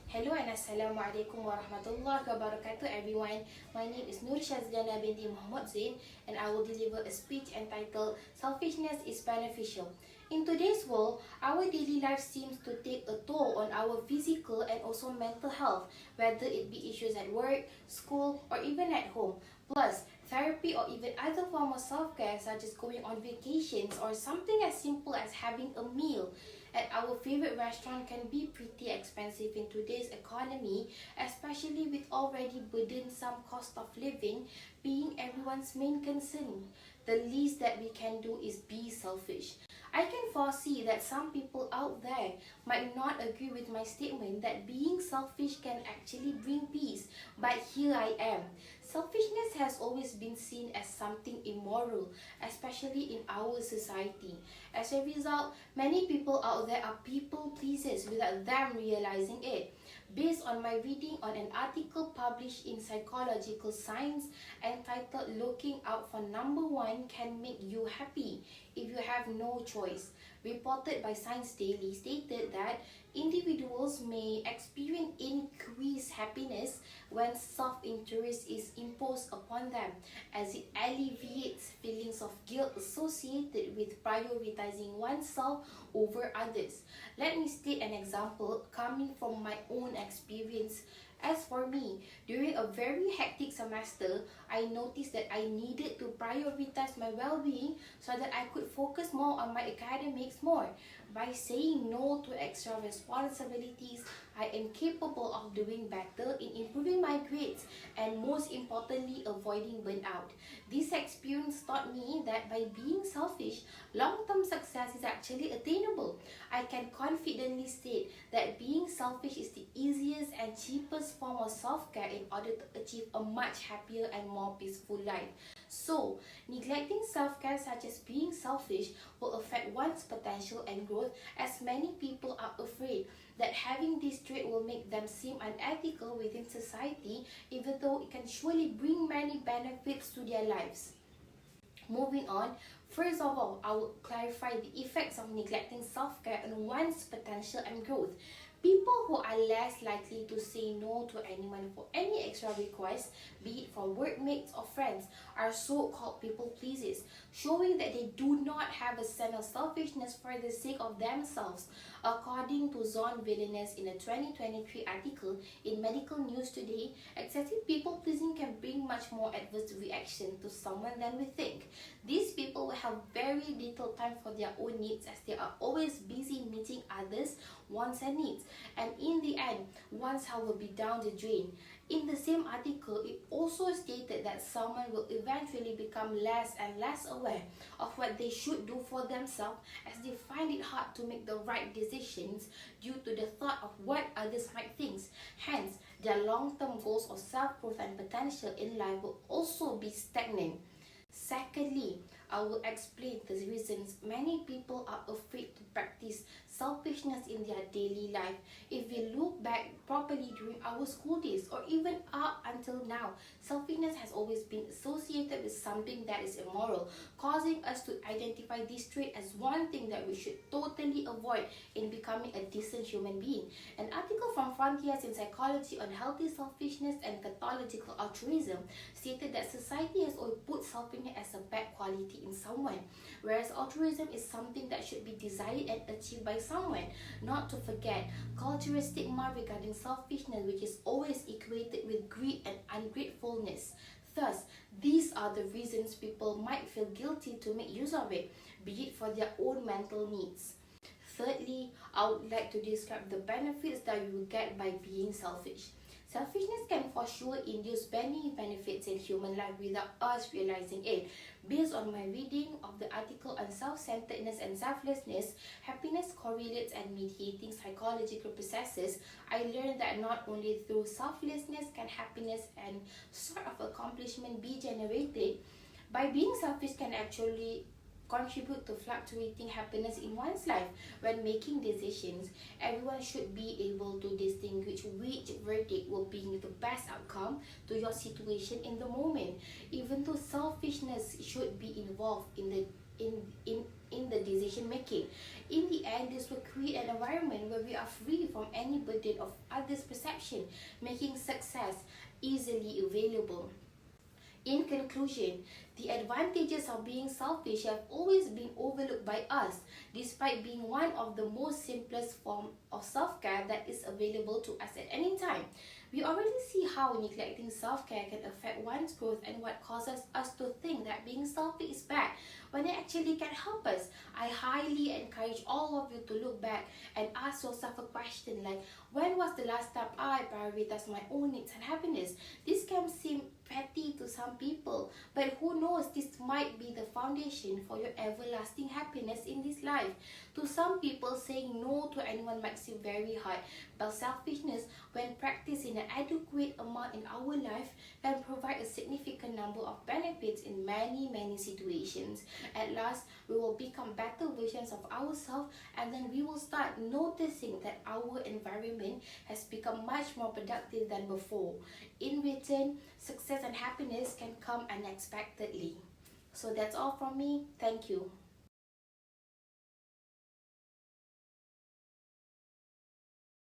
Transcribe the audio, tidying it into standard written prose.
Hello and Assalamualaikum warahmatullahi wabarakatuh everyone. My name is Nur Shazliana binti Muhammad Zain and I will deliver a speech entitled Selfishness is Beneficial. In today's world, our daily life seems to take a toll on our physical and also mental health, whether it be issues at work, school, or even at home. Plus, therapy or even other form of self-care such as going on vacations or something as simple as having a meal at our favorite restaurant can be pretty expensive in today's economy, especially with already burdensome cost of living being everyone's main concern. The least that we can do is be selfish. I can foresee that some people out there might not agree with my statement that being selfish can actually bring peace, but here I am. Selfishness has always been seen as something immoral, especially in our society. As a result, many people out there are people pleasers without them realizing it. Based on my reading on an article published in Psychological Science entitled Looking Out for Number One Can Make You Happy If You Have No Choice, reported by Science Daily, stated that individuals may experience increased happiness when self-interest is imposed upon them, as it alleviates feelings of guilt associated with prioritizing oneself over others. Let me state an example coming from my own experience. As for me, during a very hectic semester, I noticed that I needed to prioritize my well-being so that I could focus more on my academics more. By saying no to extra responsibilities, I am capable of doing better in improving my grades and most importantly avoiding burnout. This experience taught me that by being selfish, long-term success is actually attainable. I can confidently state that being selfish is the easiest and cheapest form of self-care in order to achieve a much happier and more peaceful life. So, neglecting self-care such as being selfish will affect one's potential and growth, as many people are afraid that having this trait will make them seem unethical within society, even though it can surely bring many benefits to their lives. Moving on, first of all, I will clarify the effects of neglecting self-care on one's potential and growth. People who are less likely to say no to anyone for any extra requests, be it from workmates or friends, are so-called people pleasers, showing that they do not have a sense of selfishness for the sake of themselves. According to Zon Villeneuve in a 2023 article in Medical News Today, excessive people pleasing can bring much more adverse reaction to someone than we think. These people will have very little time for their own needs as they are always busy meeting others' wants and needs, and in the end, one's health will be down the drain. In the same article, it also stated that someone will eventually become less and less aware of what they should do for themselves as they find it hard to make the right decisions due to the thought of what others might think. Hence, their long-term goals of self-growth and potential in life will also be stagnant. Secondly, I will explain the reasons many people are afraid to practice selfishness in their daily life. If we look back properly during our school days or even up until now, selfishness has always been associated with something that is immoral, causing us to identify this trait as one thing that we should totally avoid in becoming a decent human being. An article from Frontiers in Psychology on Healthy Selfishness and Pathological Altruism stated that society has always put selfishness as a bad quality in someone, whereas altruism is something that should be desired and achieved by someone. Not to forget, cultural stigma regarding selfishness, which is always equated with greed and ungratefulness. Thus, these are the reasons people might feel guilty to make use of it, be it for their own mental needs. Thirdly, I would like to describe the benefits that you will get by being selfish. Selfishness can for sure induce many benefits in human life without us realizing it. Based on my reading of the article on self-centeredness and selflessness, happiness correlates and mediating psychological processes, I learned that not only through selflessness can happiness and sort of accomplishment be generated, by being selfish can actually contribute to fluctuating happiness in one's life. When making decisions, everyone should be able to distinguish which verdict will bring the best outcome to your situation in the moment. Even though selfishness should be involved in the in the decision making. In the end, this will create an environment where we are free from any burden of others' perception, making success easily available. In conclusion, the advantages of being selfish have always been overlooked by us, despite being one of the most simplest form of self-care that is available to us at any time. We already see how neglecting self-care can affect one's growth and what causes us to think that being selfish is bad when it actually can help us. I highly encourage all of you to look back and ask yourself a question like, when was the last time I prioritized my own needs and happiness? This can seem petty to some people, but who knows, this might be the foundation for your everlasting happiness in this life. To some people, saying no to anyone might seem very hard, but selfishness, when practiced in an adequate amount in our life, can provide a significant number of benefits in many situations. At last, we will become better versions of ourselves, and then we will start noticing that our environment has become much more productive than before. In return, success and happiness can come unexpectedly. So that's all from me. Thank you.